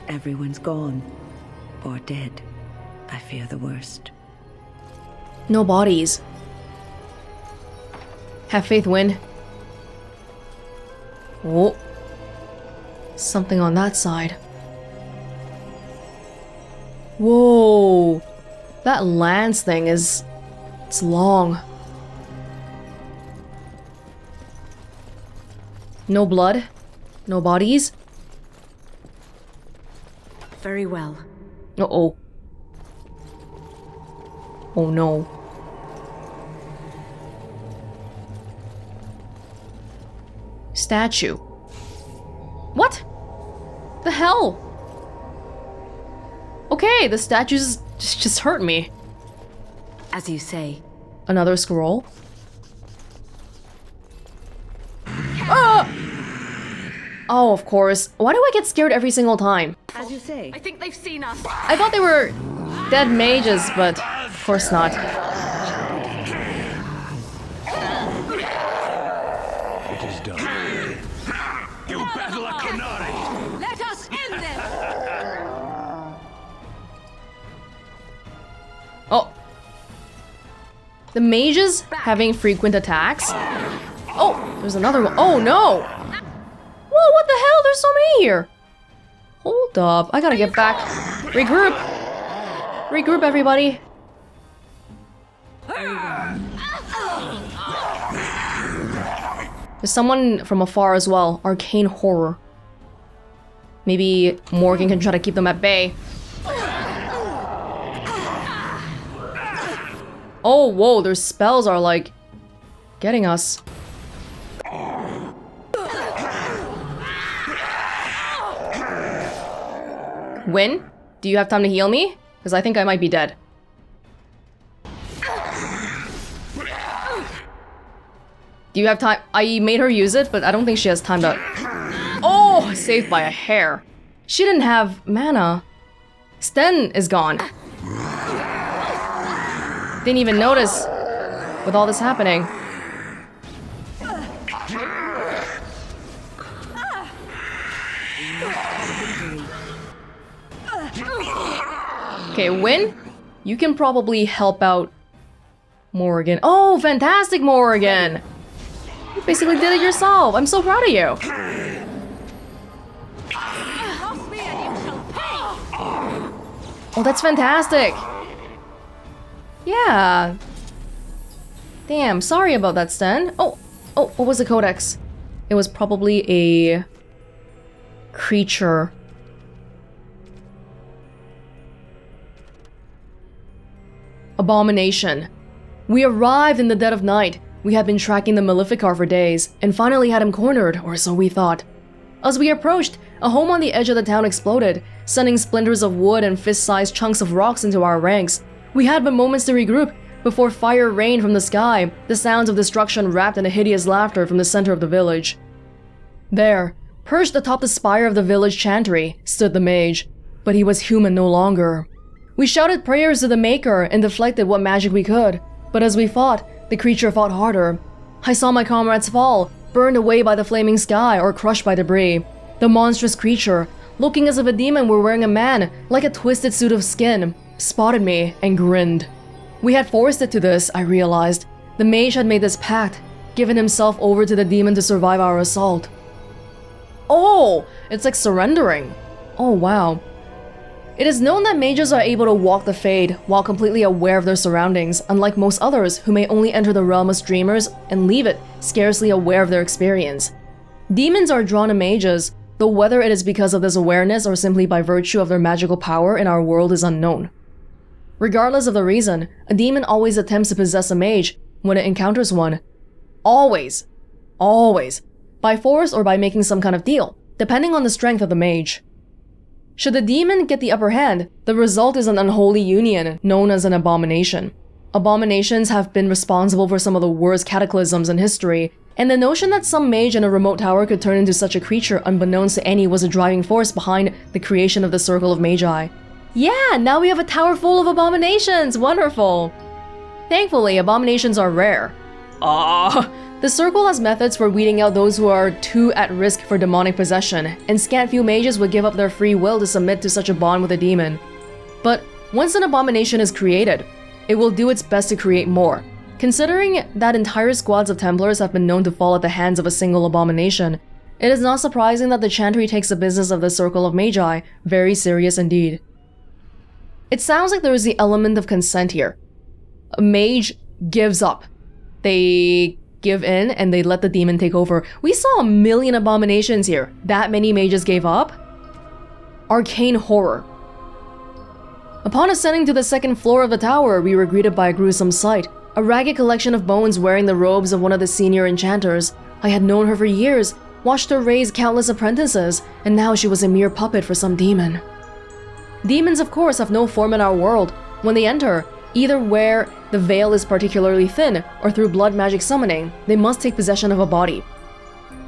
Everyone's gone. Or dead. I fear the worst. No bodies. Have faith, Win. Oh. Something on that side. Whoa. That lance thing is... it's long. No blood. No bodies. Very well. Uh-oh. Oh no. Statue. What? The hell? Okay, the statues just hurt me. As you say. Another scroll. Ah! Oh, of course. Why do I get scared every single time? As you say. I think they've seen us. I thought they were dead mages, but of course not. It is done. You battle a Canary! Let us end them. Oh. The mages having frequent attacks? Oh, there's another one. Oh no! Whoa, what the hell? There's so many here. Hold up. I gotta get back. Regroup. Regroup, everybody. There's someone from afar as well. Arcane horror. Maybe Morgan can try to keep them at bay. Oh, whoa, their spells are like getting us. Win? Do you have time to heal me? Because I think I might be dead. Do you have time? I made her use it, but I don't think she has time to... Oh! Saved by a hair. She didn't have mana. Sten is gone. Didn't even notice with all this happening. Okay, Win, you can probably help out Morgan. Oh, fantastic, Morgan! You basically did it yourself. I'm so proud of you. Cross me and you shall pay. Oh, that's fantastic. Yeah. Damn, sorry about that, Sten. Oh, what was the codex? It was probably a creature. Abomination. We arrived in the dead of night. We had been tracking the Maleficar for days, and finally had him cornered, or so we thought. As we approached, a home on the edge of the town exploded, sending splinters of wood and fist-sized chunks of rocks into our ranks. We had but moments to regroup, before fire rained from the sky, the sounds of destruction wrapped in a hideous laughter from the center of the village. There, perched atop the spire of the village chantry, stood the mage, but he was human no longer. We shouted prayers to the Maker and deflected what magic we could, but as we fought, the creature fought harder. I saw my comrades fall, burned away by the flaming sky or crushed by debris. The monstrous creature, looking as if a demon were wearing a man, like a twisted suit of skin, spotted me and grinned. We had forced it to this, I realized. The mage had made this pact, given himself over to the demon to survive our assault. Oh, it's like surrendering. Oh, wow. It is known that mages are able to walk the Fade while completely aware of their surroundings, unlike most others who may only enter the realm as dreamers and leave it scarcely aware of their experience. Demons are drawn to mages, though whether it is because of this awareness or simply by virtue of their magical power in our world is unknown. Regardless of the reason, a demon always attempts to possess a mage when it encounters one. Always. Always. By force or by making some kind of deal, depending on the strength of the mage. Should the demon get the upper hand, the result is an unholy union known as an abomination. Abominations have been responsible for some of the worst cataclysms in history, and the notion that some mage in a remote tower could turn into such a creature unbeknownst to any was a driving force behind the creation of the Circle of Magi. Yeah, now we have a tower full of abominations! Wonderful! Thankfully, abominations are rare. The circle has methods for weeding out those who are too at risk for demonic possession, and scant few mages would give up their free will to submit to such a bond with a demon. But once an abomination is created, it will do its best to create more. Considering that entire squads of Templars have been known to fall at the hands of a single abomination, it is not surprising that the Chantry takes the business of the Circle of Magi very serious indeed. It sounds like there is the element of consent here. A mage gives up. They give in and they let the demon take over. We saw 1 million abominations here. That many mages gave up? Arcane horror. Upon ascending to the second floor of the tower, we were greeted by a gruesome sight. A ragged collection of bones wearing the robes of one of the senior enchanters. I had known her for years, watched her raise countless apprentices, and now she was a mere puppet for some demon. Demons, of course, have no form in our world. When they enter, either where the veil is particularly thin or through blood magic summoning, they must take possession of a body.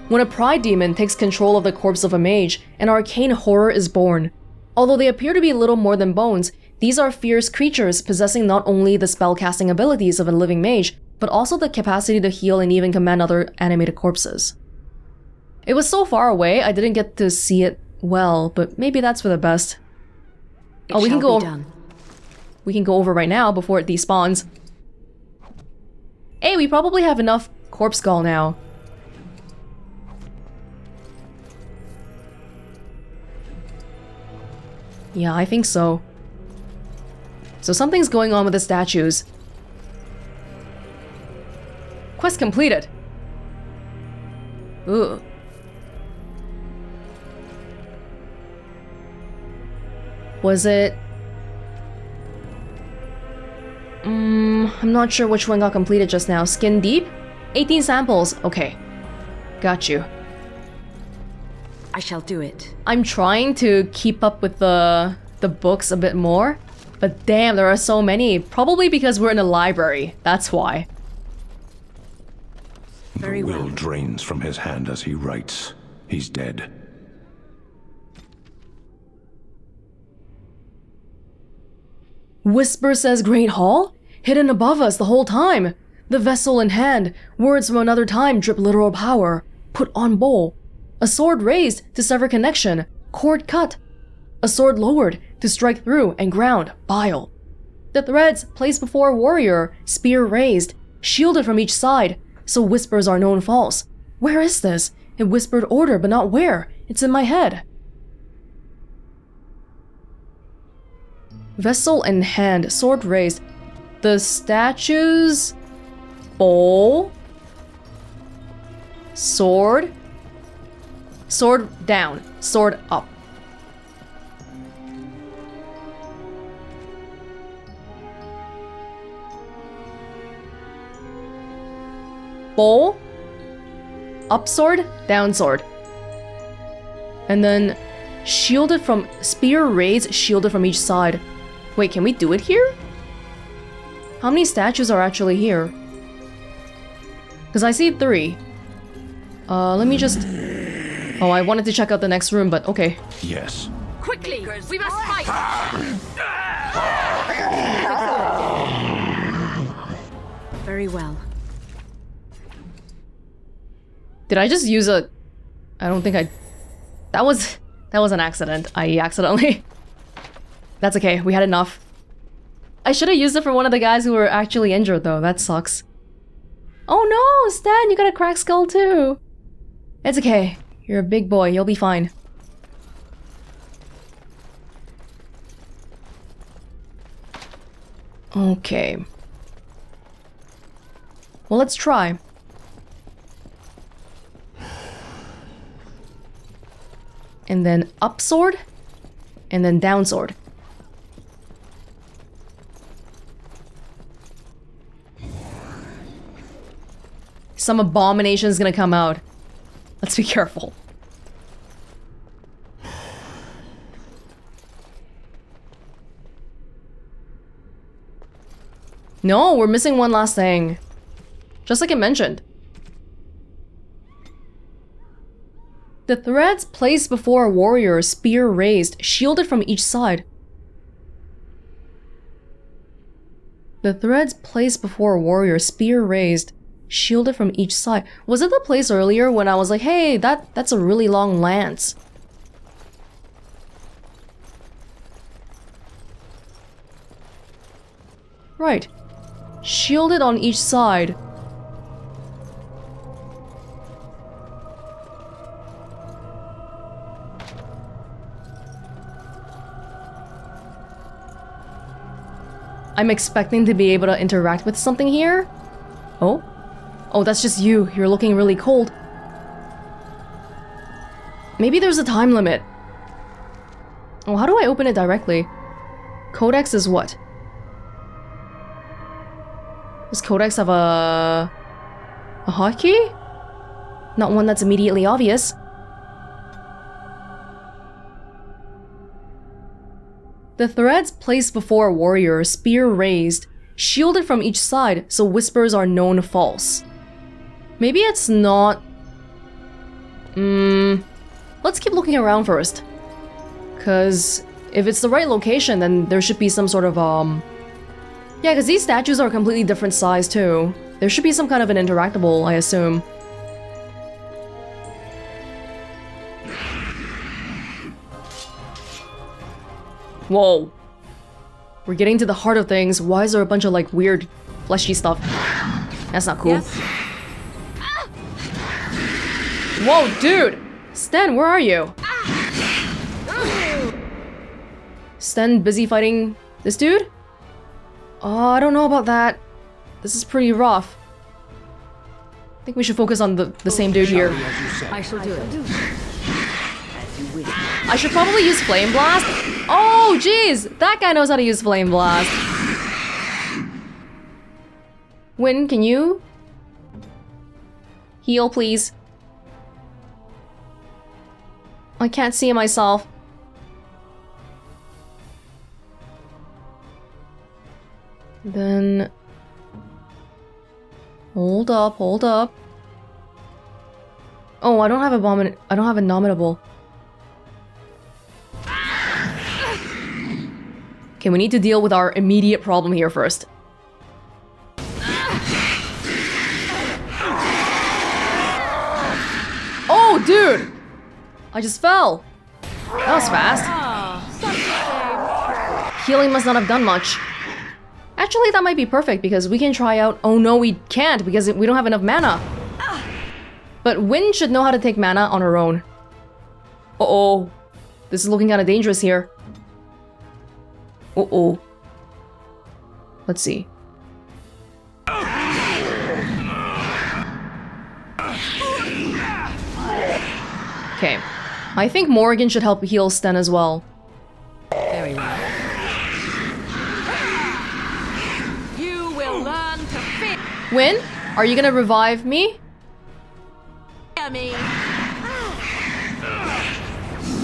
When a pride demon takes control of the corpse of a mage, an arcane horror is born. Although they appear to be little more than bones, these are fierce creatures possessing not only the spellcasting abilities of a living mage, but also the capacity to heal and even command other animated corpses. It was so far away, I didn't get to see it well, but maybe that's for the best. Oh, we can go. We can go over right now before it despawns. Hey, we probably have enough corpse skull now. Yeah, I think so. So something's going on with the statues. Quest completed. Ooh. Was it... I'm not sure which one got completed just now. Skin deep? 18 samples. Okay. Got you. I shall do it. I'm trying to keep up with the books a bit more. But damn, there are so many. Probably because we're in a library. That's why. Very the will well. drains from his hand as he writes. He's dead. Whisper says Great Hall? Hidden above us the whole time. The vessel in hand. Words from another time drip literal power. Put on bowl. A sword raised to sever connection. Cord cut. A sword lowered to strike through and ground. Bile. The threads placed before a warrior. Spear raised. Shielded from each side. So whispers are known false. Where is this? It whispered order, but not where. It's in my head. Vessel in hand, sword raised. The statues... Bowl... Sword... Sword down, sword up. Bowl... Up sword, down sword. And then... Shielded from... Spear raised, shielded from each side. Wait, can we do it here? How many statues are actually here? Because I see 3. Let me just... Oh, I wanted to check out the next room, but okay. Yes. Quickly, we must fight! Very well. Did I just use a... I don't think I... That was an accident. I accidentally... That's okay, we had enough. I should have used it for one of the guys who were actually injured though, that sucks. Oh no, Stan, you got a cracked skull too! It's okay, you're a big boy, you'll be fine. Okay. Well, let's try. And then up sword, and then down sword. Some abomination is gonna come out. Let's be careful. No, we're missing one last thing. Just like I mentioned. The threads placed before a warrior, spear raised, shielded from each side. The threads placed before a warrior, spear raised, Shielded from each side. Was it the place earlier when I was like, hey, that's a really long lance? Right. Shielded on each side. I'm expecting to be able to interact with something here. Oh? Oh, that's just you. You're looking really cold. Maybe there's a time limit. Oh, how do I open it directly? Codex is what? Does Codex have a hotkey? Not one that's immediately obvious. The threads placed before a warrior, spear raised, shielded from each side so whispers are known false. Maybe it's not... Let's keep looking around first. Cause if it's the right location, then there should be some sort of, yeah, because these statues are completely different size too. There should be some kind of an interactable, I assume. Whoa. We're getting to the heart of things. Why is there a bunch of like weird fleshy stuff? That's not cool. Yes. Whoa, dude! Sten, where are you? Sten busy fighting this dude? Oh, I don't know about that. This is pretty rough. I think we should focus on the same dude here. I shall do it. I should probably use Flame Blast. Oh, jeez! That guy knows how to use Flame Blast. Win, can you heal, please? I can't see myself. Then... Hold up, hold up. Oh, I don't have a nominable. Okay, we need to deal with our immediate problem here first. Oh, dude! I just fell. That was fast. Healing must not have done much. Actually, that might be perfect because we can try out... Oh no, we can't because we don't have enough mana. But Win should know how to take mana on her own. Uh-oh. This is looking kind of dangerous here. Uh-oh. Let's see. Okay. I think Morrigan should help heal Sten as well. Very well. You will learn to fear Win, are you gonna revive me? me.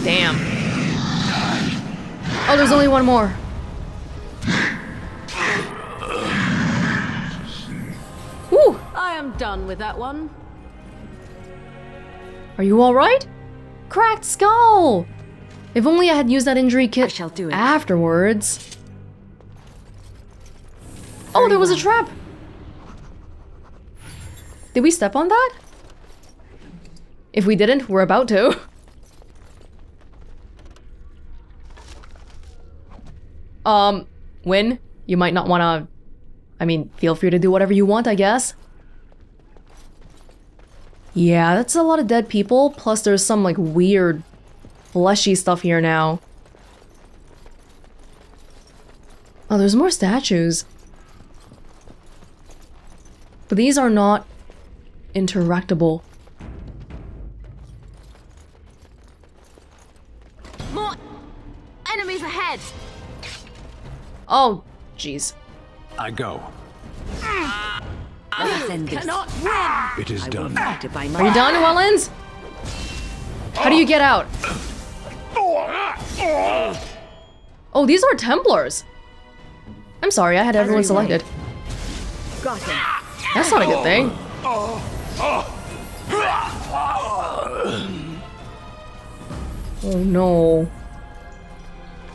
Damn. Oh, there's only one more. Whew. I am done with that one. Are you alright? Cracked skull! If only I had used that injury kit I shall do it. afterwards. Oh, there was a trap! Did we step on that? If we didn't, we're about to. Win, you might not wanna... I mean, feel free to do whatever you want, I guess. Yeah, that's a lot of dead people, plus there's some, like, weird, fleshy stuff here now. Oh, there's more statues. But these are not interactable. More enemies ahead. Oh, jeez. I go. Let us end this. Cannot win. It is done. Guided by my Are you done, Welonz? How do you get out? Oh, these are Templars. I'm sorry, I had everyone selected. Got him. That's not a good thing. Oh no.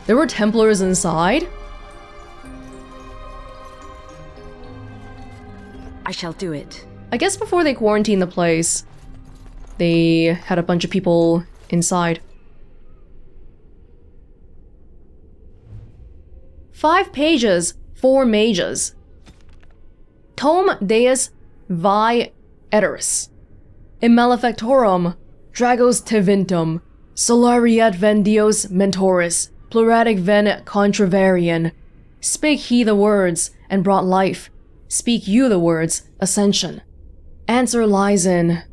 There were Templars inside? I shall do it. I guess before they quarantined the place, they had a bunch of people inside. 5 pages, 4 mages. Tome Deus Vi Eteris. In Malefactorum, Dragos Tevintum, Solariat Ven Dios Mentoris, Pluratic Ven Contravarian. Spake he the words, and brought life. Speak you the words, ascension. Answer lies in...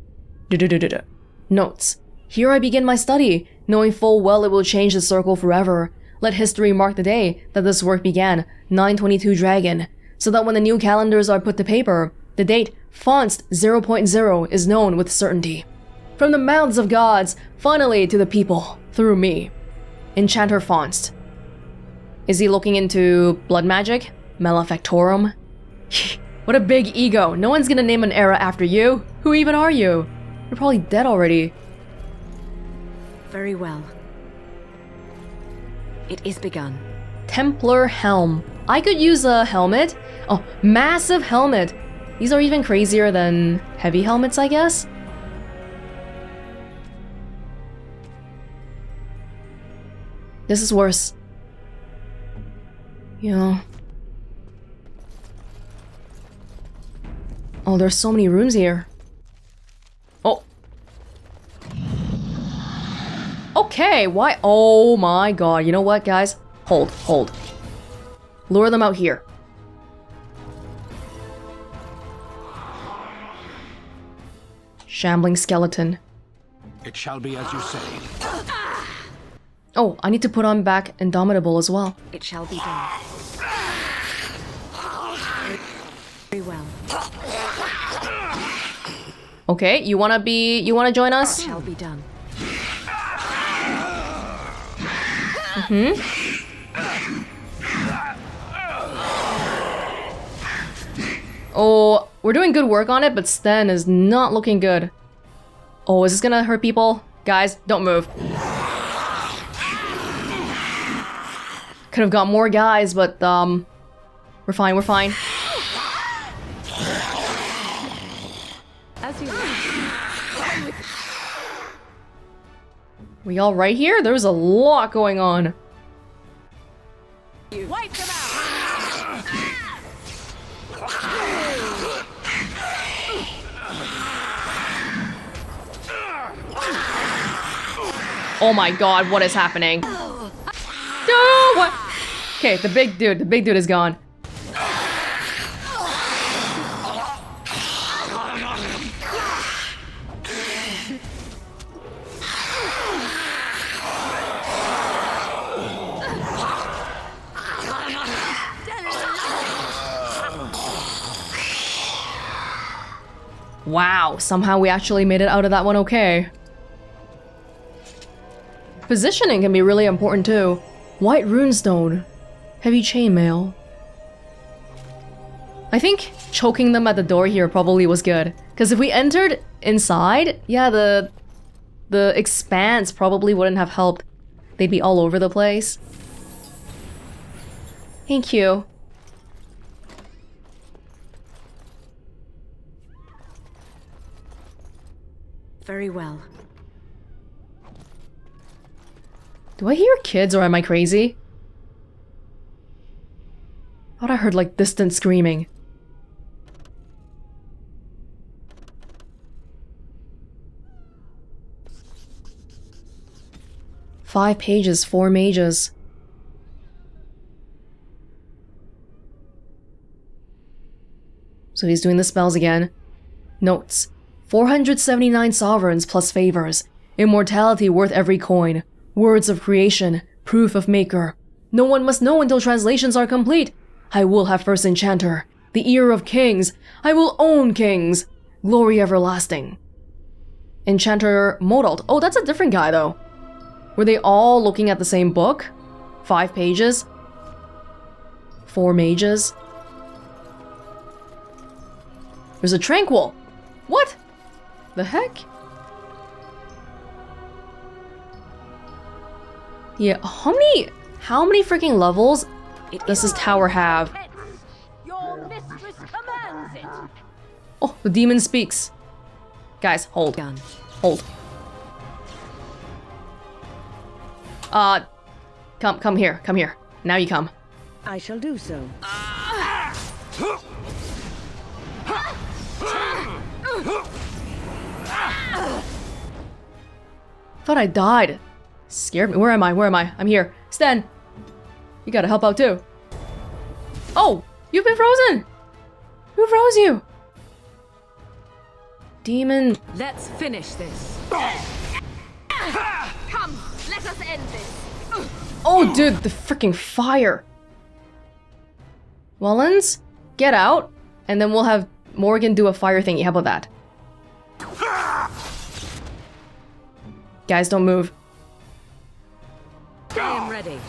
Notes. Here I begin my study, knowing full well it will change the circle forever. Let history mark the day that this work began, 922 Dragon, so that when the new calendars are put to paper, the date Fonst 0.0 is known with certainty. From the mouths of gods, finally to the people, through me. Enchanter Fonst. Is he looking into blood magic? Malefactorum? What a big ego. No one's gonna name an era after you. Who even are you? You're probably dead already. Very well. It is begun. Templar helm. I could use a helmet. Oh, massive helmet. These are even crazier than heavy helmets, I guess. This is worse. You know. Oh, there's so many rooms here. Oh. Okay, why? Oh my god. You know what, guys? Hold. Lure them out here. Shambling skeleton. It shall be as you say. Oh, I need to put on back Indomitable as well. It shall be done. Very well. Okay, you wanna join us? It shall be done. Oh, we're doing good work on it, but Sten is not looking good. Oh, is this gonna hurt people? Guys, don't move. Could have got more guys, but we're fine. As you We all right here? There's a lot going on. Wipe them out! Oh my god, what is happening? No, what? Okay, the big dude is gone. Wow, somehow we actually made it out of that one okay. Positioning can be really important too. White runestone. Heavy chainmail. I think choking them at the door here probably was good. Because if we entered inside, yeah, the expanse probably wouldn't have helped. They'd be all over the place. Thank you. very well. Do I hear kids or am I crazy? I thought I heard like distant screaming. Five pages, 4 mages. So he's doing the spells again. Notes. 479 sovereigns plus favors. Immortality worth every coin. Words of creation. Proof of maker. No one must know until translations are complete. I will have first enchanter. The ear of kings. I will own kings. Glory everlasting. Enchanter Modalt. Oh, that's a different guy though. Were they all looking at the same book? 5 pages? 4 mages? There's a tranquil. What? The heck? Yeah, how many freaking levels does this tower have? Your mistress commands it. Oh, The demon speaks. Guys, hold. Gun. Hold. Come here. Come here. Now you come. I shall do so. Thought I died. Scared me. Where am I? Where am I? I'm here. Sten! You gotta help out too. Oh! You've been frozen! Who froze you? Demon. Let's finish this. Come, let us end this. Oh, dude, the freaking fire. Welonz, get out, and then we'll have Morgan do a fire thingy. How about that? Guys, don't move. I am ready.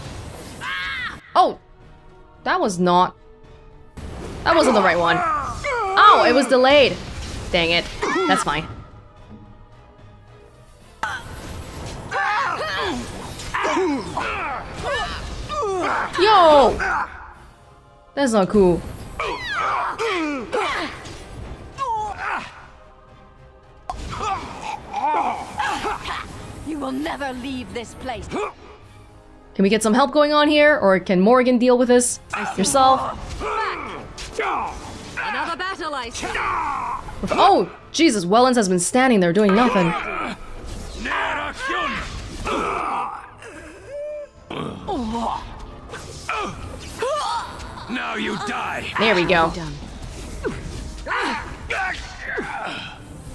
Oh! That was not... That wasn't the right one. Oh, it was delayed. Dang it. That's fine. Yo! That's not cool. You will never leave this place. Can we get some help going on here? Or can Morgan deal with this yourself? Another battle, I see. Oh, Jesus, Welonz has been standing there doing nothing. Now you die. There we go. Done.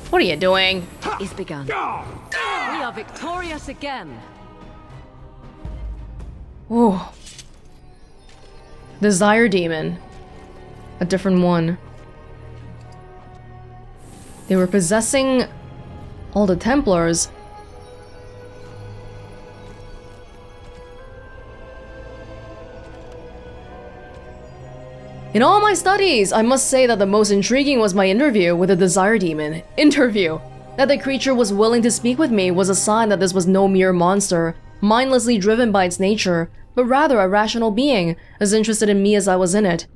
What are you doing? Is begun. We are victorious again. Ooh. Desire Demon. A different one. They were possessing all the Templars. In all my studies, I must say that the most intriguing was my interview with the Desire Demon. Interview! That the creature was willing to speak with me was a sign that this was no mere monster, mindlessly driven by its nature, but rather a rational being, as interested in me as I was in it.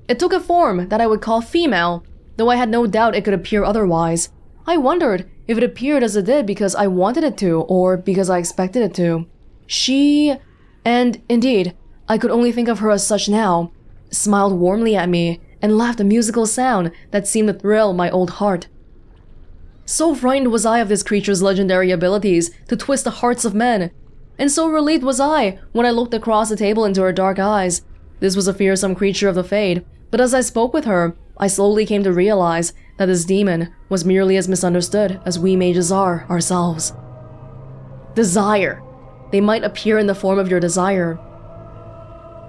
It took a form that I would call female, though I had no doubt it could appear otherwise. I wondered if it appeared as it did because I wanted it to, or because I expected it to. She, and indeed, I could only think of her as such now, smiled warmly at me and laughed a musical sound that seemed to thrill my old heart. So frightened was I of this creature's legendary abilities to twist the hearts of men, and so relieved was I when I looked across the table into her dark eyes. This was a fearsome creature of the Fade, but as I spoke with her, I slowly came to realize that this demon was merely as misunderstood as we mages are ourselves. Desire. They might appear in the form of your desire.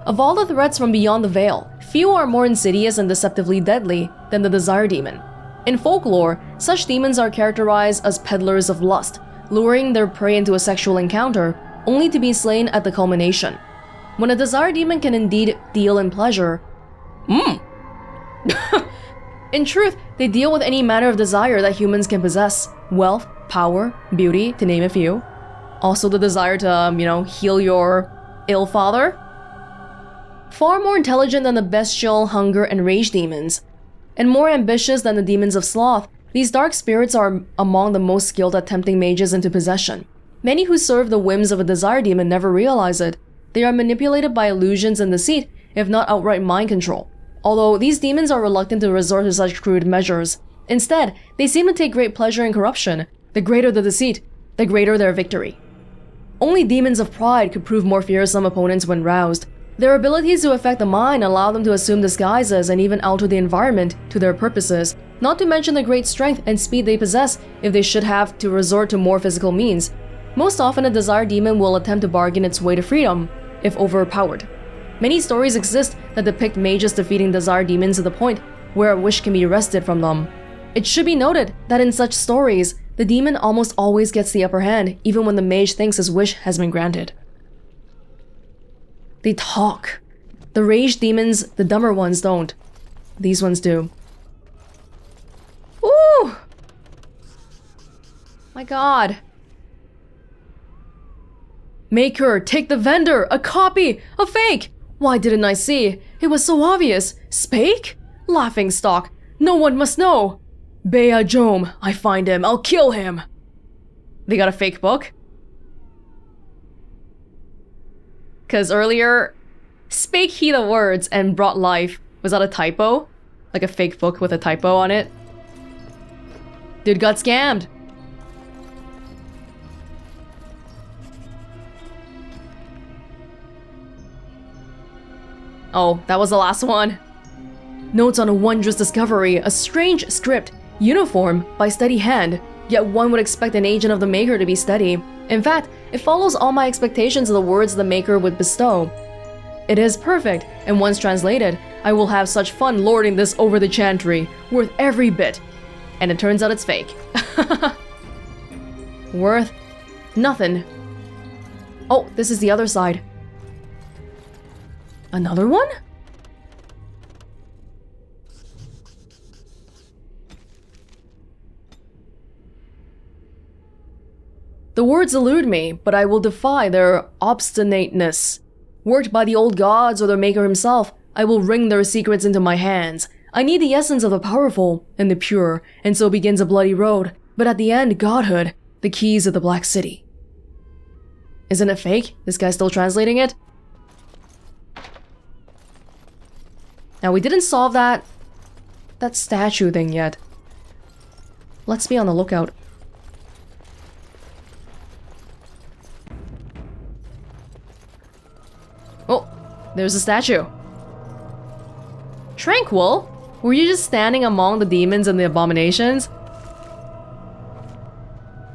Of all the threats from beyond the veil, few are more insidious and deceptively deadly than the Desire Demon. In folklore, such demons are characterized as peddlers of lust, luring their prey into a sexual encounter, only to be slain at the culmination. When a Desire Demon can indeed deal in pleasure, in truth, they deal with any manner of desire that humans can possess. Wealth, power, beauty, to name a few. Also the desire to, heal your ill father. Far more intelligent than the bestial, hunger, and rage demons, and more ambitious than the demons of sloth, these dark spirits are among the most skilled at tempting mages into possession. Many who serve the whims of a Desire Demon never realize it. They are manipulated by illusions and deceit, if not outright mind control. Although these demons are reluctant to resort to such crude measures. Instead, they seem to take great pleasure in corruption. The greater the deceit, the greater their victory. Only demons of pride could prove more fearsome opponents when roused. Their abilities to affect the mind allow them to assume disguises and even alter the environment to their purposes, not to mention the great strength and speed they possess if they should have to resort to more physical means. Most often, a Desire Demon will attempt to bargain its way to freedom, if overpowered. Many stories exist that depict mages defeating Desire Demons to the point where a wish can be wrested from them. It should be noted that in such stories, the demon almost always gets the upper hand, even when the mage thinks his wish has been granted. They talk. The rage demons, the dumber ones, don't. These ones do. Ooh! My god. Maker, take the vendor! A copy! A fake! Why didn't I see? It was so obvious. Spake? Laughing stock. No one must know. Bea Jom, I find him, I'll kill him! They got a fake book? Cause earlier, spake he the words and brought life. Was that a typo? Like a fake book with a typo on it? Dude got scammed! Oh, that was the last one. Notes on a wondrous discovery, a strange script, uniform, by steady hand, yet one would expect an agent of the Maker to be steady. In fact, it follows all my expectations of the words the Maker would bestow. It is perfect, and once translated, I will have such fun lording this over the chantry, worth every bit. And it turns out it's fake. Worth nothing. Oh, this is the other side. Another one? The words elude me, but I will defy their obstinateness. Worked by the old gods or the Maker himself, I will wring their secrets into my hands. I need the essence of the powerful and the pure, and so begins a bloody road. But at the end, godhood, the keys of the Black City. Isn't it fake? This guy's still translating it? Now, we didn't solve that statue thing yet. Let's be on the lookout. Oh, there's a statue. Tranquil? Were you just standing among the demons and the abominations?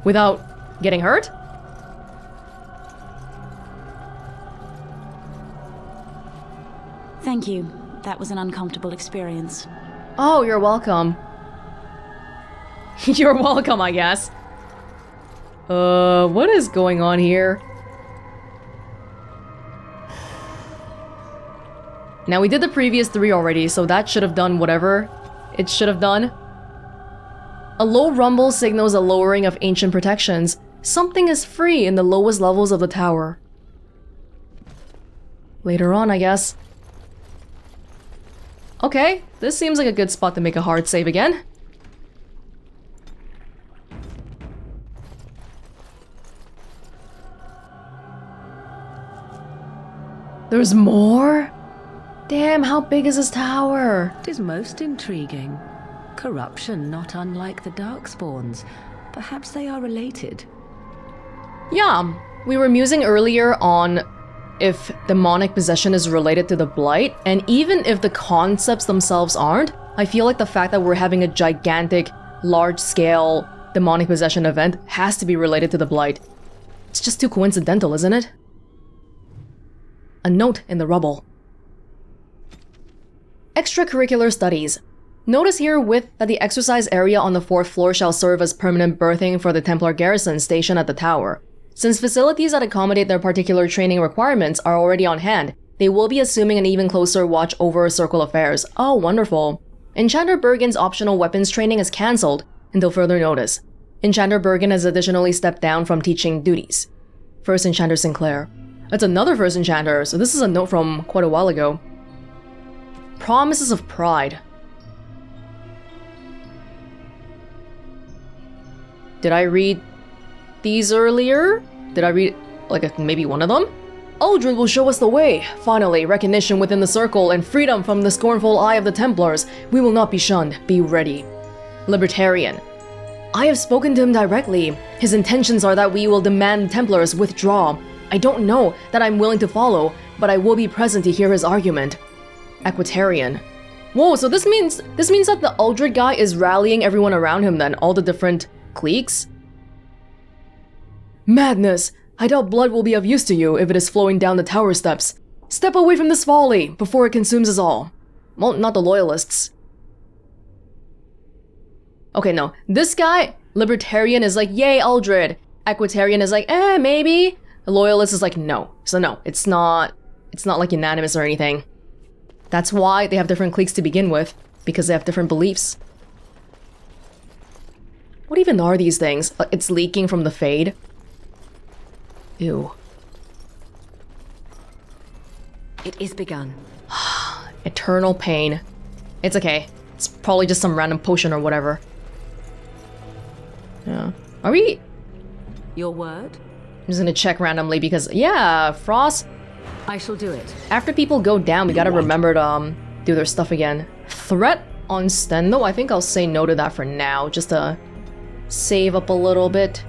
Without getting hurt? Thank you. That was an uncomfortable experience. Oh, you're welcome. You're welcome, I guess. What is going on here? Now, we did the previous 3 already, so that should have done whatever it should have done. A low rumble signals a lowering of ancient protections. Something is free in the lowest levels of the tower. Later on, I guess. Okay, this seems like a good spot to make a hard save again. There's more? Damn, how big is this tower? It is most intriguing. Corruption not unlike the Darkspawns. Perhaps they are related. Yeah, we were musing earlier on if demonic possession is related to the Blight, and even if the concepts themselves aren't, I feel like the fact that we're having a gigantic, large-scale demonic possession event has to be related to the Blight. It's just too coincidental, isn't it? A note in the rubble. Extracurricular studies. Notice herewith that the exercise area on the 4th floor shall serve as permanent berthing for the Templar garrison stationed at the tower. Since facilities that accommodate their particular training requirements are already on hand, they will be assuming an even closer watch over circle affairs. Oh, wonderful. Enchanter Bergen's optional weapons training is cancelled until further notice. Enchanter Bergen has additionally stepped down from teaching duties. First Enchanter Sinclair. That's another First Enchanter, so this is a note from quite a while ago. Promises of Pride. Did I read these earlier? Did I read, like, maybe one of them? Uldred will show us the way. Finally, recognition within the circle and freedom from the scornful eye of the Templars. We will not be shunned. Be ready. Libertarian. I have spoken to him directly. His intentions are that we will demand Templars withdraw. I don't know that I'm willing to follow, but I will be present to hear his argument. Equitarian. Whoa, so this means that the Uldred guy is rallying everyone around him then, all the different cliques? Madness! I doubt blood will be of use to you if it is flowing down the tower steps. Step away from this folly before it consumes us all. Well, not the loyalists. Okay, no. This guy, Libertarian, is like, yay, Uldred. Equitarian is like, maybe. The loyalist is like, no. So no, it's not like unanimous or anything. That's why they have different cliques to begin with, because they have different beliefs. What even are these things? It's leaking from the fade. Ew. It is begun. Eternal pain. It's okay. It's probably just some random potion or whatever. Yeah. Are we... Your word? I'm just gonna check randomly because, yeah, Frost. I shall do it. After people go down, we gotta remember to do their stuff again. Threat on Stendo? I think I'll say no to that for now, just to save up a little bit.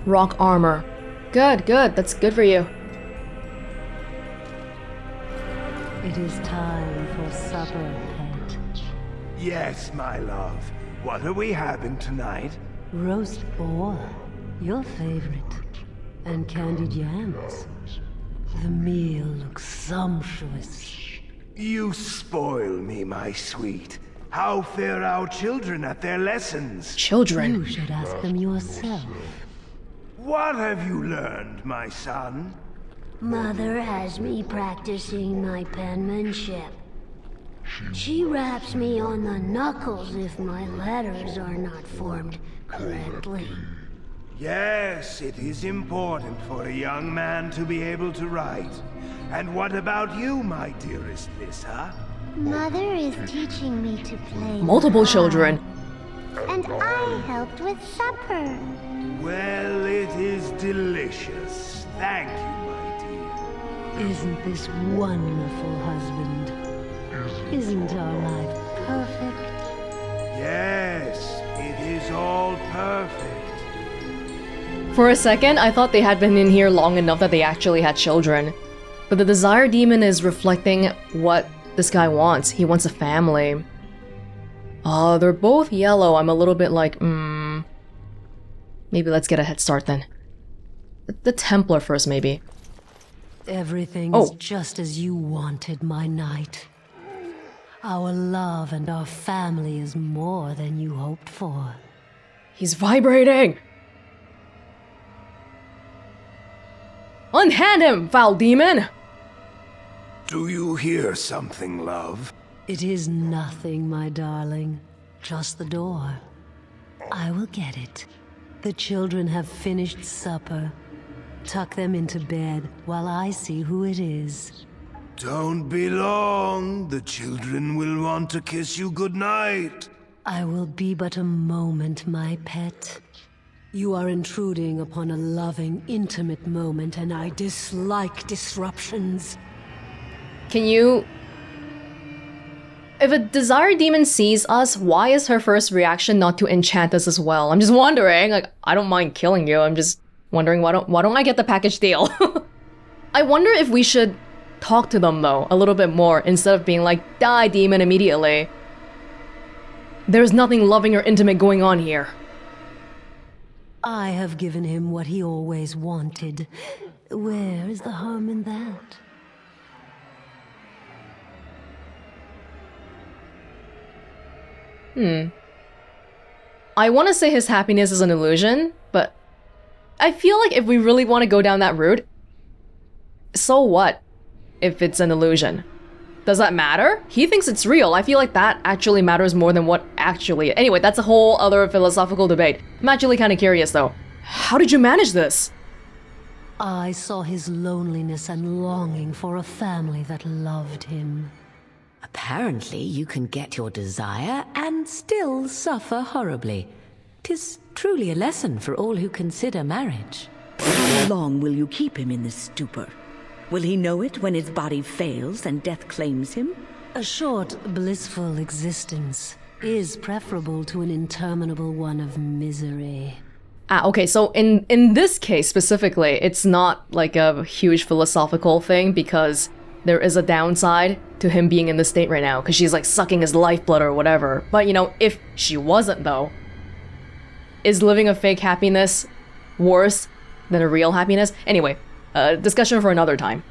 Rock armor. Good, good. That's good for you. It is time for supper, pet. Yes, my love. What are we having tonight? Roast boar, your favorite, and candied yams. The meal looks sumptuous. You spoil me, my sweet. How fare our children at their lessons? Children. You should ask them yourself. What have you learned, my son? Mother has me practicing my penmanship. She raps me on the knuckles if my letters are not formed correctly. Yes, it is important for a young man to be able to write. And what about you, my dearest Lissa? Mother is teaching me to play Multiple the children. harp, and I helped with supper. Well, it is delicious. Thank you, my dear. Isn't this wonderful, husband? Isn't our life perfect? Yes, it is all perfect. For a second, I thought they had been in here long enough that they actually had children. But the desire demon is reflecting what this guy wants. He wants a family. Oh, they're both yellow. I'm a little bit like, maybe let's get a head start then. The Templar first, maybe. Everything Oh. is just as you wanted, my knight. Our love and our family is more than you hoped for. He's vibrating! Unhand him, foul demon! Do you hear something, love? It is nothing, my darling. Just the door. I will get it. The children have finished supper. Tuck them into bed while I see who it is. Don't be long. The children will want to kiss you goodnight. I will be but a moment, my pet. You are intruding upon a loving, intimate moment, and I dislike disruptions. Can you... If a desire demon sees us, why is her first reaction not to enchant us as well? I'm just wondering. Like, I don't mind killing you. I'm just wondering why don't I get the package deal? I wonder if we should talk to them though a little bit more instead of being like, die demon immediately. There's nothing loving or intimate going on here. I have given him what he always wanted. Where is the harm in that? I want to say his happiness is an illusion, but I feel like if we really want to go down that route, so what if it's an illusion? Does that matter? He thinks it's real. I feel like that actually matters more than what actually... Anyway, that's a whole other philosophical debate. I'm actually kind of curious though. How did you manage this? I saw his loneliness and longing for a family that loved him. Apparently you can get your desire and still suffer horribly. 'Tis truly a lesson for all who consider marriage. How long will you keep him in this stupor? Will he know it when his body fails and death claims him? A short, blissful existence is preferable to an interminable one of misery. Okay, so in this case specifically, it's not like a huge philosophical thing because there is a downside to him being in this state right now because she's like sucking his lifeblood or whatever. But you know, if she wasn't though, is living a fake happiness worse than a real happiness? Anyway, discussion for another time.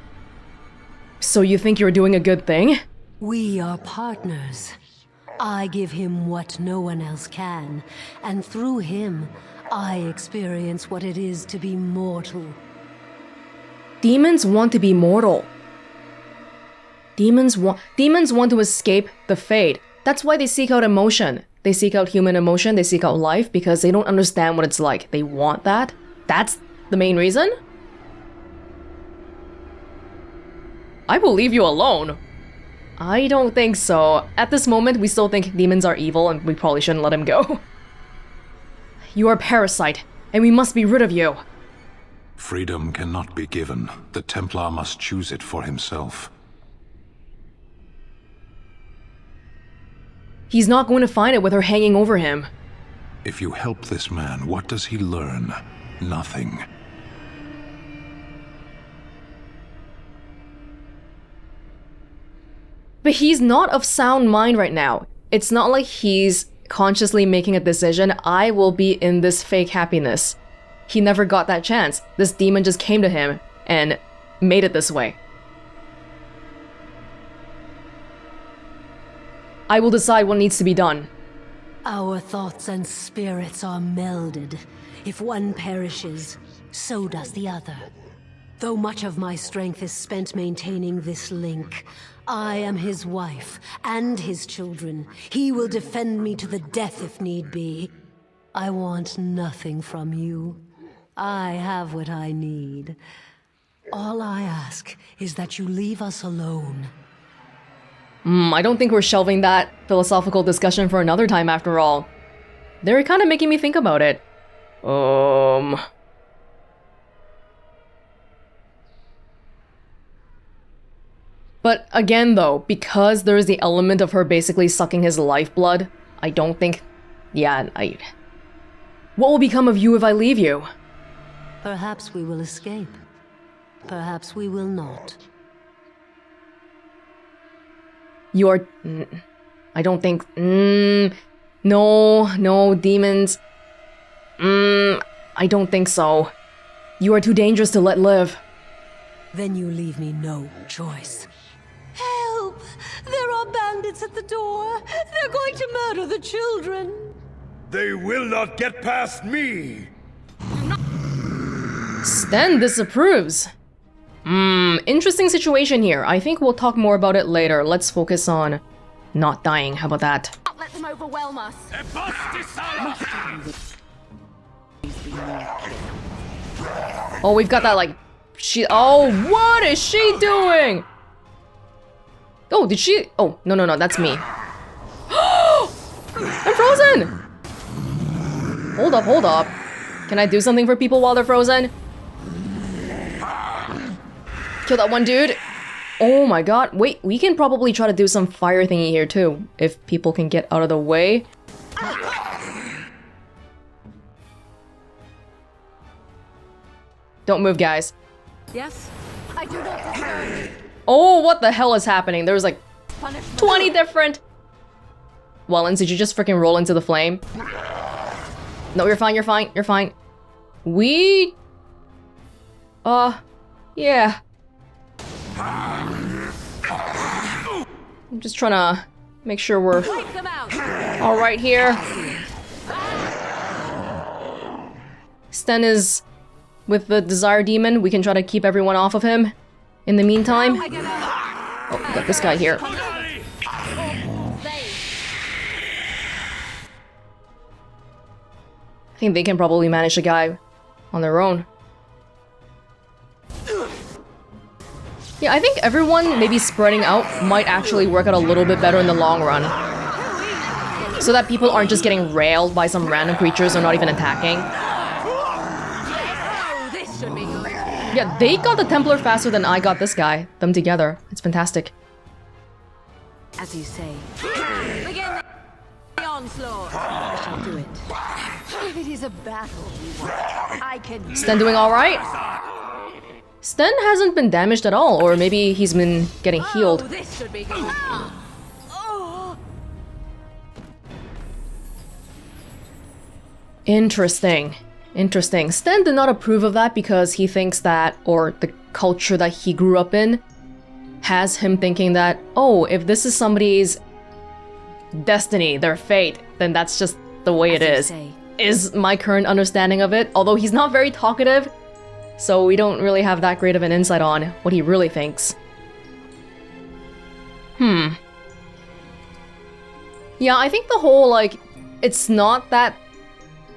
So you think you're doing a good thing? We are partners. I give him what no one else can, and through him, I experience what it is to be mortal. Demons want to be mortal. Demons want to escape the fate. That's why they seek out emotion. They seek out human emotion, they seek out life because they don't understand what it's like. They want that. That's the main reason? I will leave you alone. I don't think so. At this moment, we still think demons are evil and we probably shouldn't let him go. You are a parasite, and we must be rid of you. Freedom cannot be given. The Templar must choose it for himself. He's not going to find it with her hanging over him. If you help this man, what does he learn? Nothing. But he's not of sound mind right now. It's not like he's consciously making a decision, I will be in this fake happiness. He never got that chance. This demon just came to him and made it this way. I will decide what needs to be done. Our thoughts and spirits are melded. If one perishes, so does the other. Though much of my strength is spent maintaining this link, I am his wife and his children. He will defend me to the death if need be. I want nothing from you. I have what I need. All I ask is that you leave us alone. I don't think we're shelving that philosophical discussion for another time after all. They're kind of making me think about it. But again though, because there's the element of her basically sucking his lifeblood, I don't think... What will become of you if I leave you? Perhaps we will escape. Perhaps we will not. You are... I don't think... No, demons. I don't think so. You are too dangerous to let live. Then you leave me no choice. Help! There are bandits at the door. They're going to murder the children. They will not get past me! Sten disapproves. Interesting situation here. I think we'll talk more about it later. Let's focus on not dying. How about that? Don't let them overwhelm us. Oh, we've got that like... Oh, what is she doing? Oh, did she... Oh, no, that's me. I'm frozen! Hold up. Can I do something for people while they're frozen? Kill that one dude. Oh my god. Wait, we can probably try to do some fire thingy here too, if people can get out of the way. Don't move, guys. Yes, I do not disturb. Oh, what the hell is happening? There's like 20 different... Welonz, did you just freaking roll into the flame? No, you're fine. We... yeah. I'm just trying to make sure we're all right here. Sten is with the Desire Demon. We can try to keep everyone off of him. In the meantime... Oh, we got this guy here. I think they can probably manage the guy on their own. Yeah, I think everyone maybe spreading out might actually work out a little bit better in the long run. So that people aren't just getting railed by some random creatures or not even attacking. Yeah, they got the Templar faster than I got this guy. Them together. It's fantastic. As you say. Begin the onslaught. I shall do it. If it is a battle you want, I can... Sten doing alright? Sten hasn't been damaged at all, or maybe he's been getting healed. This should be good. Interesting. Sten did not approve of that because he thinks that, or the culture that he grew up in, has him thinking that, oh, if this is somebody's destiny, their fate, then that's just the way it is my current understanding of it, although he's not very talkative, so we don't really have that great of an insight on what he really thinks. Yeah, I think the whole, like, it's not that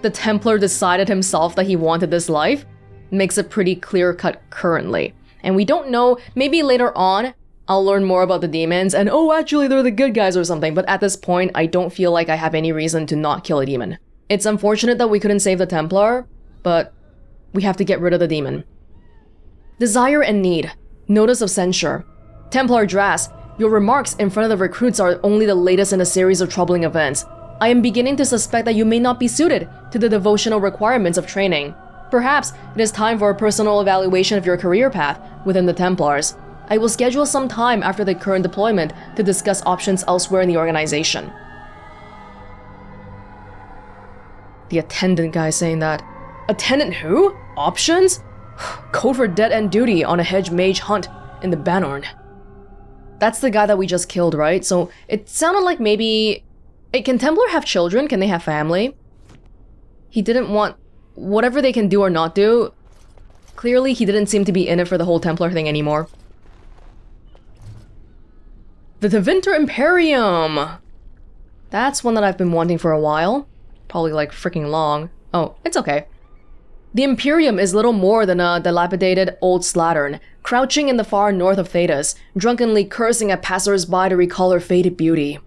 the Templar decided himself that he wanted this life, makes it pretty clear-cut currently. And we don't know, maybe later on, I'll learn more about the demons, and oh, actually they're the good guys or something, but at this point, I don't feel like I have any reason to not kill a demon. It's unfortunate that we couldn't save the Templar, but we have to get rid of the demon. Desire and need. Notice of censure. Templar Dras, your remarks in front of the recruits are only the latest in a series of troubling events. I am beginning to suspect that you may not be suited to the devotional requirements of training. Perhaps it is time for a personal evaluation of your career path within the Templars. I will schedule some time after the current deployment to discuss options elsewhere in the organization. The attendant guy saying that. Attendant who? Options? Code for dead-end duty on a hedge mage hunt in the Banorn. That's the guy that we just killed, right? So it sounded like maybe... Hey, can Templar have children? Can they have family? He didn't want... Whatever they can do or not do, clearly he didn't seem to be in it for the whole Templar thing anymore. The Tevinter Imperium! That's one that I've been wanting for a while. Probably like freaking long. Oh, it's okay. The Imperium is little more than a dilapidated old slattern, crouching in the far north of Thedas, drunkenly cursing at passers-by to recall her faded beauty.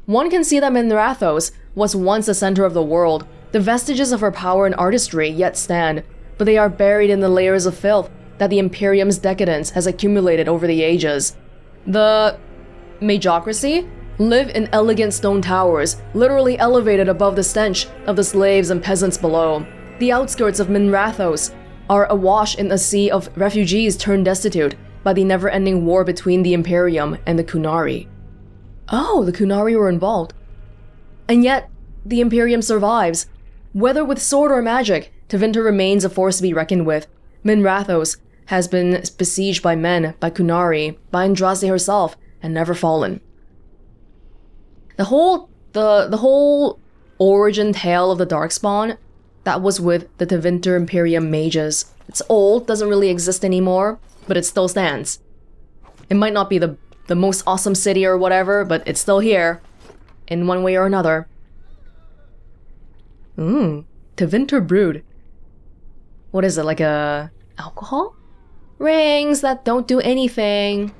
One can see that Minrathos was once the center of the world. The vestiges of her power and artistry yet stand, but they are buried in the layers of filth that the Imperium's decadence has accumulated over the ages. The Magocracy live in elegant stone towers, literally elevated above the stench of the slaves and peasants below. The outskirts of Minrathos are awash in a sea of refugees turned destitute by the never-ending war between the Imperium and the Kunari. Oh, the Kunari were involved. And yet, the Imperium survives. Whether with sword or magic, Tevinter remains a force to be reckoned with. Minrathos has been besieged by men, by Kunari, by Andraste herself, and never fallen. The whole origin tale of the Darkspawn, that was with the Tevinter Imperium mages. It's old, doesn't really exist anymore, but it still stands. It might not be the most awesome city or whatever, but it's still here, in one way or another. Tevinter Brood. What is it, like a alcohol? Rings that don't do anything.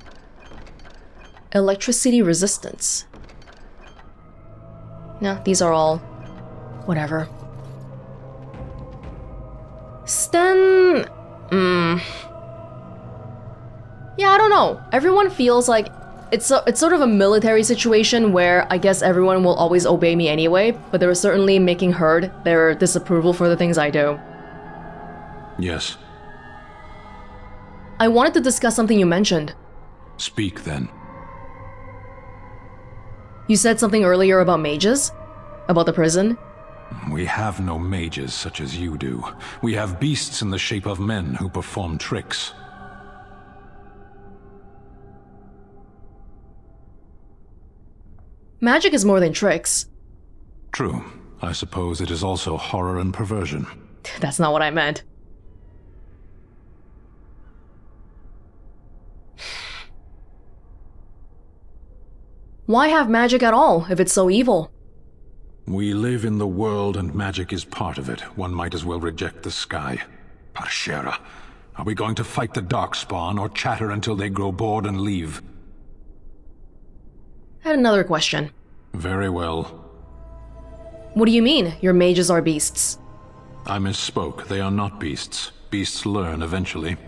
Electricity resistance. No, these are all... whatever. Sten... Yeah, I don't know. Everyone feels like it's sort of a military situation where I guess everyone will always obey me anyway, but they're certainly making heard their disapproval for the things I do. Yes. I wanted to discuss something you mentioned. Speak then. You said something earlier about mages? About the prison? We have no mages such as you do. We have beasts in the shape of men who perform tricks. Magic is more than tricks. True. I suppose it is also horror and perversion. That's not what I meant. Why have magic at all, if it's so evil? We live in the world and magic is part of it. One might as well reject the sky. Parshera, are we going to fight the Darkspawn or chatter until they grow bored and leave? I had another question. Very well. What do you mean, your mages are beasts? I misspoke. They are not beasts. Beasts learn eventually.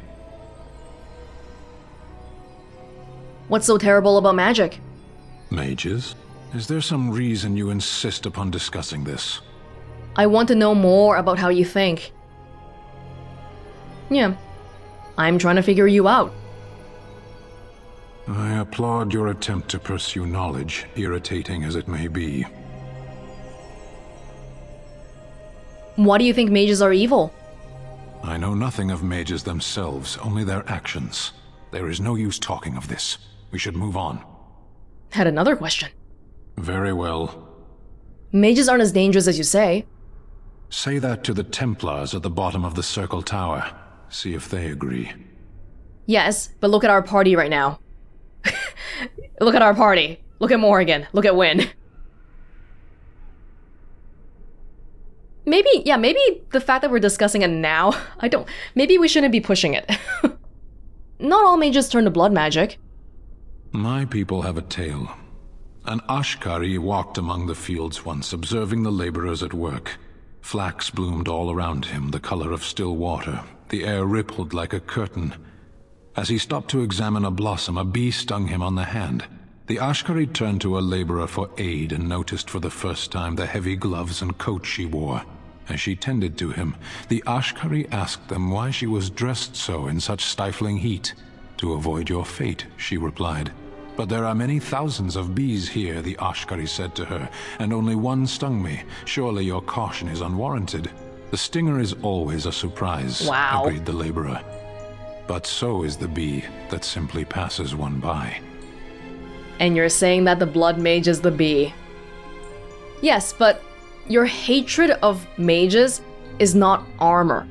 What's so terrible about magic? Mages? Is there some reason you insist upon discussing this? I want to know more about how you think. Yeah. I'm trying to figure you out. I applaud your attempt to pursue knowledge, irritating as it may be. Why do you think mages are evil? I know nothing of mages themselves, only their actions. There is no use talking of this. We should move on. Had another question. Very well. Mages aren't as dangerous as you say. Say that to the Templars at the bottom of the Circle Tower. See if they agree. Yes, but look at our party right now. Look at our party. Look at Morrigan. Look at Wynn. Maybe the fact that we're discussing it now, maybe we shouldn't be pushing it. Not all mages turn to blood magic. My people have a tale. An Ashkari walked among the fields once, observing the laborers at work. Flax bloomed all around him, the color of still water. The air rippled like a curtain. As he stopped to examine a blossom, a bee stung him on the hand. The Ashkari turned to a laborer for aid and noticed for the first time the heavy gloves and coat she wore. As she tended to him, the Ashkari asked them why she was dressed so in such stifling heat. "To avoid your fate," she replied. "But there are many thousands of bees here," the Ashkari said to her, "and only one stung me. Surely your caution is unwarranted." "The stinger is always a surprise," Wow. agreed the laborer. "But so is the bee that simply passes one by." And you're saying that the blood mage is the bee. Yes, but your hatred of mages is not armor.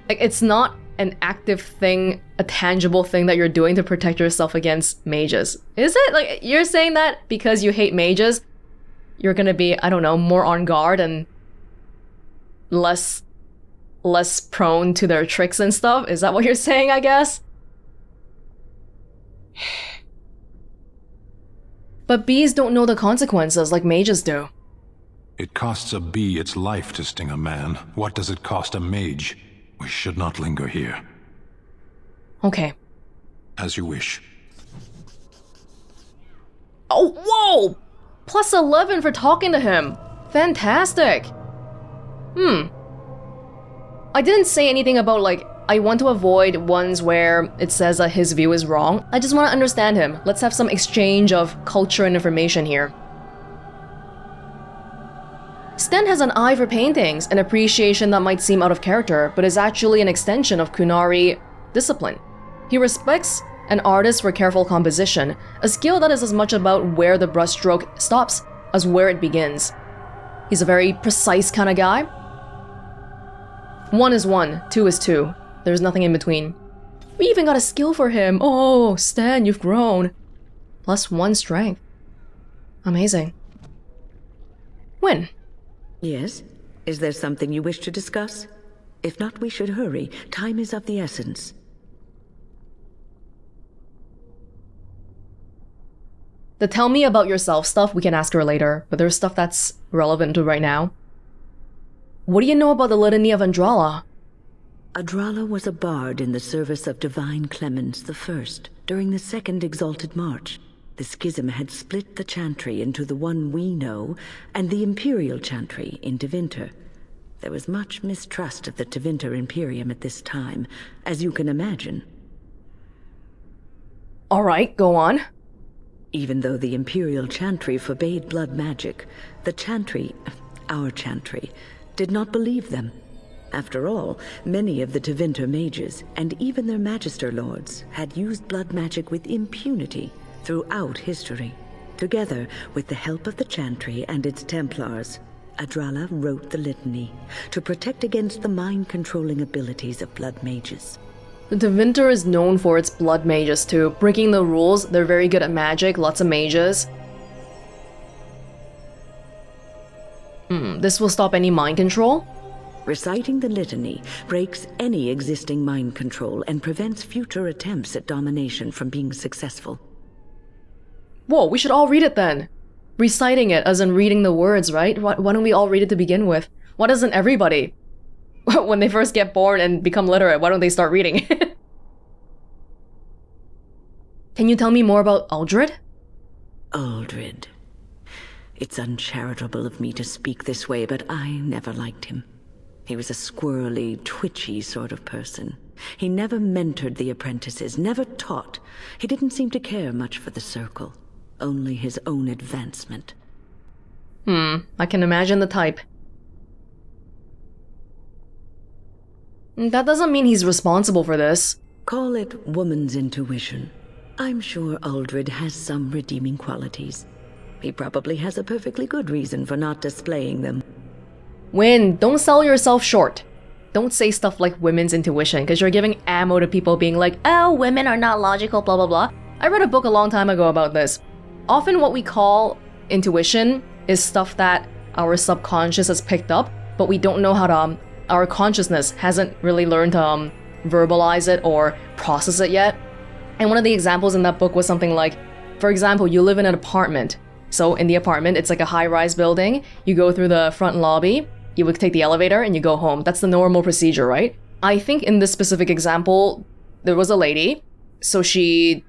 Like, it's not an active thing, a tangible thing that you're doing to protect yourself against mages. Is it? Like, you're saying that because you hate mages, you're gonna be, I don't know, more on guard and less prone to their tricks and stuff? Is that what you're saying, I guess? But bees don't know the consequences like mages do. It costs a bee its life to sting a man. What does it cost a mage? We should not linger here. Okay. As you wish. Oh, whoa! Plus 11 for talking to him. Fantastic. I didn't say anything about, like, I want to avoid ones where it says that his view is wrong. I just want to understand him. Let's have some exchange of culture and information here. Sten has an eye for paintings, an appreciation that might seem out of character, but is actually an extension of Kunari discipline. He respects an artist for careful composition, a skill that is as much about where the brushstroke stops as where it begins. He's a very precise kind of guy. 1 is 1, 2 is 2. There's nothing in between. We even got a skill for him. Oh, Stan, you've grown. Plus 1 strength. Amazing. Win. Yes? Is there something you wish to discuss? If not, we should hurry. Time is of the essence. The tell me about yourself stuff we can ask her later, but there's stuff that's relevant to right now. What do you know about the Litany of Andrala? Adrala was a bard in the service of Divine Clemens I during the Second Exalted March. The schism had split the chantry into the one we know and the Imperial chantry in Tevinter. There was much mistrust of the Tevinter Imperium at this time, as you can imagine. Alright, go on. Even though the Imperial chantry forbade blood magic, the chantry, our chantry, did not believe them. After all, many of the Tevinter mages, and even their magister lords, had used blood magic with impunity throughout history. Together, with the help of the chantry and its Templars, Adrala wrote the litany to protect against the mind-controlling abilities of blood mages. The Tevinter is known for its blood mages too. Breaking the rules, they're very good at magic, lots of mages. This will stop any mind control? Reciting the litany breaks any existing mind control and prevents future attempts at domination from being successful. Whoa, we should all read it then. Reciting it, as in reading the words, right? Why don't we all read it to begin with? Why doesn't everybody? When they first get born and become literate, why don't they start reading? Can you tell me more about Aldred? Aldred. It's uncharitable of me to speak this way, but I never liked him. He was a squirrely, twitchy sort of person. He never mentored the apprentices, never taught. He didn't seem to care much for the circle, only his own advancement. I can imagine the type. That doesn't mean he's responsible for this. Call it woman's intuition. I'm sure Aldred has some redeeming qualities. He probably has a perfectly good reason for not displaying them. Win, don't sell yourself short. Don't say stuff like women's intuition, because you're giving ammo to people being like, oh, women are not logical, blah blah blah. I read a book a long time ago about this. Often what we call intuition is stuff that our subconscious has picked up, but we don't know how to, our consciousness hasn't really learned to verbalize it or process it yet. And one of the examples in that book was something like, for example, you live in an apartment So in the apartment, it's like a high-rise building. You go through the front lobby, you would take the elevator, and you go home. That's the normal procedure, right? I think in this specific example, there was a lady, so she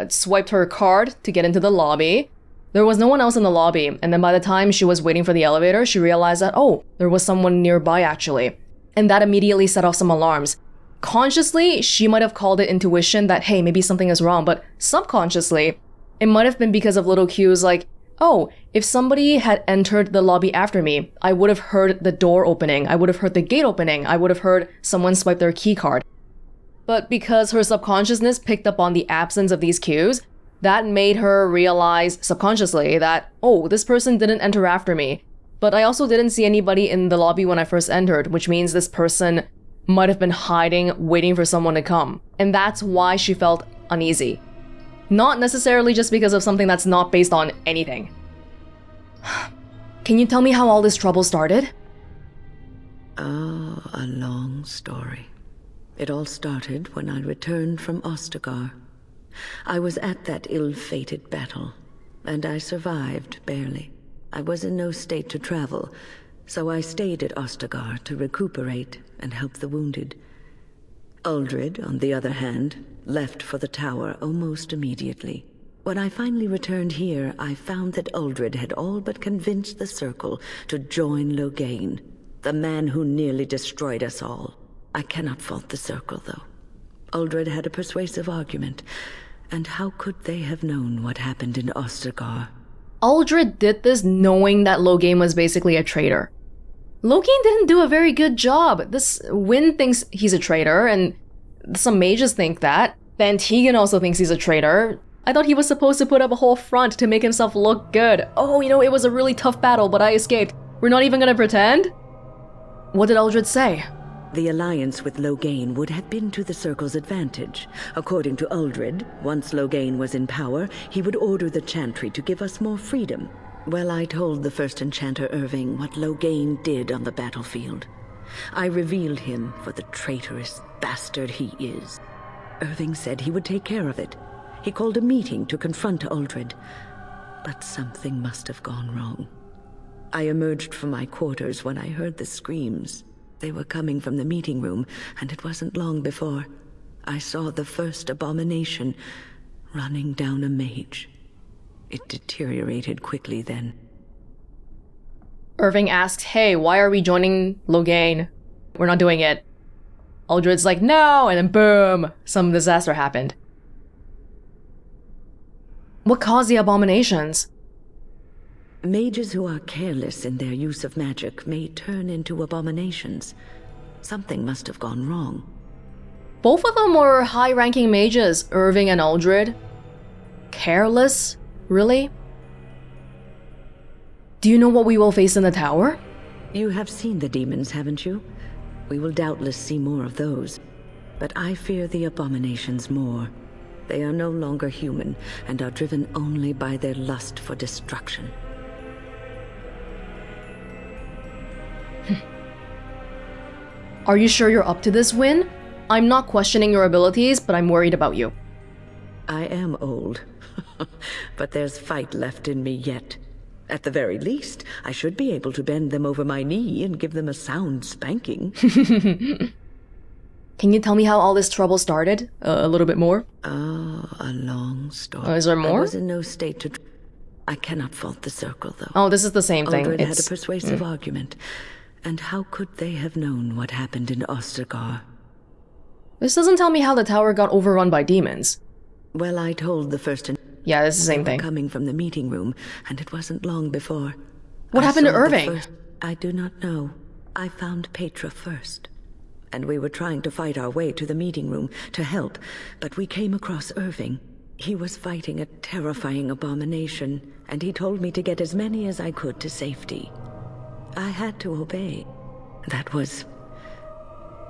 swiped her card to get into the lobby. There was no one else in the lobby, and then by the time she was waiting for the elevator, she realized that, oh, there was someone nearby actually. And that immediately set off some alarms. Consciously, she might have called it intuition that, hey, maybe something is wrong, but subconsciously, it might have been because of little cues like, oh, if somebody had entered the lobby after me, I would have heard the door opening, I would have heard the gate opening, I would have heard someone swipe their key card. But because her subconsciousness picked up on the absence of these cues, that made her realize subconsciously that, oh, this person didn't enter after me. But I also didn't see anybody in the lobby when I first entered, which means this person might have been hiding, waiting for someone to come. And that's why she felt uneasy. Not necessarily just because of something that's not based on anything. Can you tell me how all this trouble started? Oh, a long story. It all started when I returned from Ostagar. I was at that ill-fated battle, and I survived barely. I was in no state to travel, so I stayed at Ostagar to recuperate and help the wounded. Uldred, on the other hand, left for the tower almost immediately. When I finally returned here, I found that Uldred had all but convinced the Circle to join Loghain, the man who nearly destroyed us all. I cannot fault the Circle, though. Uldred had a persuasive argument, and how could they have known what happened in Ostagar? Uldred did this knowing that Loghain was basically a traitor. Loghain didn't do a very good job. This Wynn thinks he's a traitor, and some mages think that. Van Tegan also thinks he's a traitor. I thought he was supposed to put up a whole front to make himself look good. Oh, it was a really tough battle, but I escaped. We're not even gonna pretend? What did Uldred say? The alliance with Loghain would have been to the Circle's advantage. According to Uldred, once Loghain was in power, he would order the Chantry to give us more freedom. Well, I told the first enchanter Irving what Loghain did on the battlefield. I revealed him for the traitorous bastard he is. Irving said he would take care of it. He called a meeting to confront Uldred. But something must have gone wrong. I emerged from my quarters when I heard the screams. They were coming from the meeting room, and it wasn't long before I saw the first abomination running down a mage. It deteriorated quickly then. Irving asks, hey, why are we joining Loghain? We're not doing it. Uldred's like, no, and then boom, some disaster happened. What caused the abominations? Mages who are careless in their use of magic may turn into abominations. Something must have gone wrong. Both of them were high-ranking mages, Irving and Uldred. Careless? Really? Do you know what we will face in the tower? You have seen the demons, haven't you? We will doubtless see more of those. But I fear the abominations more. They are no longer human, and are driven only by their lust for destruction. Are you sure you're up to this, Wynn? I'm not questioning your abilities, but I'm worried about you. I am old, but there's fight left in me yet. At the very least, I should be able to bend them over my knee and give them a sound spanking. Can you tell me how all this trouble started? A little bit more? Oh, a long story. Is there more? I was in no state to... I cannot fault the Circle, though. Oh, this is the same thing. Uldred had a persuasive argument. And how could they have known what happened in Ostagar? This doesn't tell me how the tower got overrun by demons. Well, I told the first... Yeah, it's the same thing. Coming from the meeting room, and it wasn't long before. What happened to Irving? I do not know. I found Petra first. And we were trying to fight our way to the meeting room to help, but we came across Irving. He was fighting a terrifying abomination, and he told me to get as many as I could to safety. I had to obey. That was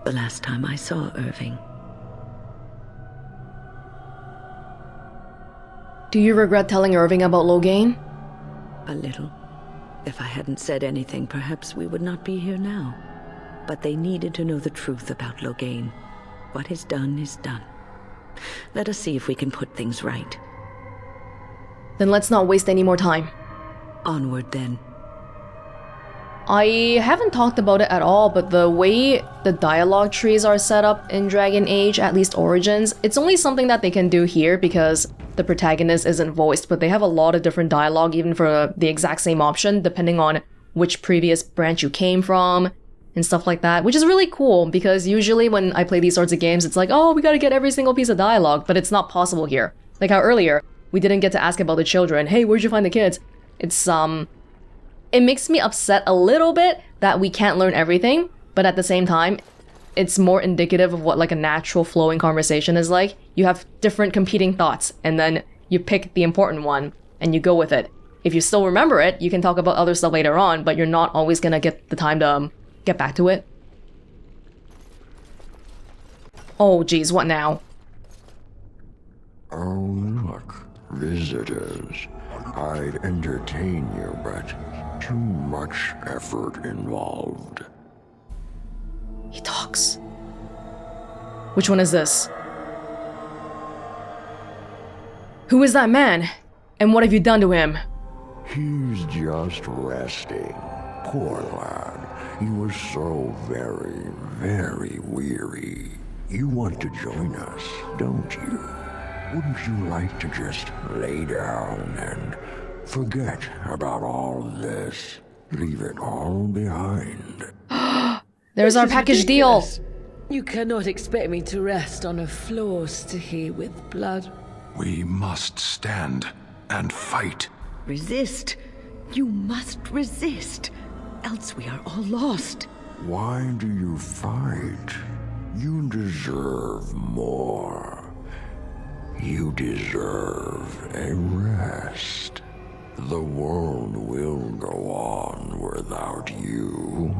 the last time I saw Irving. Do you regret telling Irving about Loghain? A little. If I hadn't said anything, perhaps we would not be here now. But they needed to know the truth about Loghain. What is done is done. Let us see if we can put things right. Then let's not waste any more time. Onward then. I haven't talked about it at all, but the way the dialogue trees are set up in Dragon Age, at least Origins, it's only something that they can do here because the protagonist isn't voiced, but they have a lot of different dialogue even for the exact same option, depending on which previous branch you came from, and stuff like that, which is really cool because usually when I play these sorts of games, it's like, oh, we gotta get every single piece of dialogue, but it's not possible here. Like how earlier, we didn't get to ask about the children, hey, where'd you find the kids? It makes me upset a little bit that we can't learn everything, but at the same time, it's more indicative of what like a natural flowing conversation is like. You have different competing thoughts, and then you pick the important one, and you go with it. If you still remember it, you can talk about other stuff later on, but you're not always gonna get the time to get back to it. Oh geez, what now? Oh look, visitors. I'd entertain you, but too much effort involved. He talks. Which one is this? Who is that man? And what have you done to him? He's just resting. Poor lad. He was so very, very weary. You want to join us, don't you? Wouldn't you like to just lay down and forget about all this? Leave it all behind. There's our package deal. You cannot expect me to rest on a floor stained with blood. We must stand and fight. Resist. You must resist. Else we are all lost. Why do you fight? You deserve more. You deserve a rest. The world will go on without you.